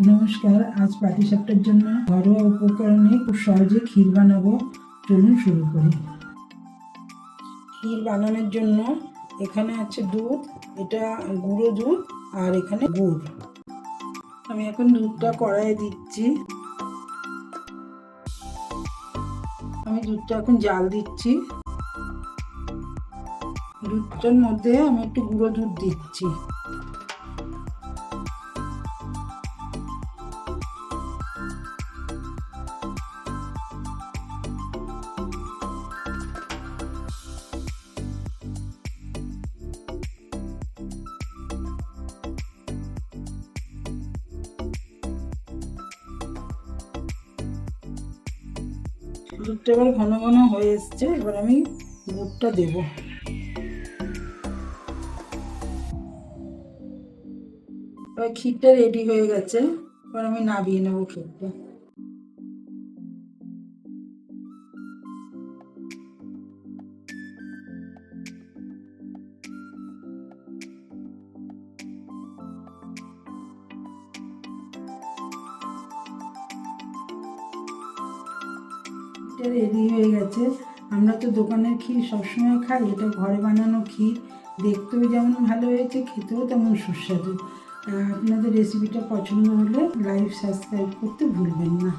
নমস্কার, আজ পাটিসাপটার জন্য ঘরোয়া উপকরণে খুব সহজে ক্ষীর বানাবো। চলুন শুরু করি। ক্ষীর বানানোর জন্য এখানে আছে দুধ, এটা গুঁড়ো দুধ, আর এখানে গুড়। আমি এখন দুধটা কড়াইয়ে দিচ্ছি। আমি দুধটা এখন জাল দিচ্ছি। দুধটার মধ্যে আমি একটু গুঁড়ো দুধ দিচ্ছি। দুধটা এবার ঘন ঘন হয়ে এসছে, এবার আমি গুড়টা দেবো। এবার ক্ষীরটা রেডি হয়ে গেছে, এবার আমি নামিয়ে নেবো ক্ষীরটা। এটা রেডি হয়ে গেছে। আমরা তো দোকানের ক্ষীর সবসময় খাই, এটা ঘরে বানানো ক্ষীর। দেখতেও যেমন ভালো হয়েছে, খেতেও তেমন সুস্বাদু। আপনাদের রেসিপিটা পছন্দ হলে লাইক সাবস্ক্রাইব করতে ভুলবেন না।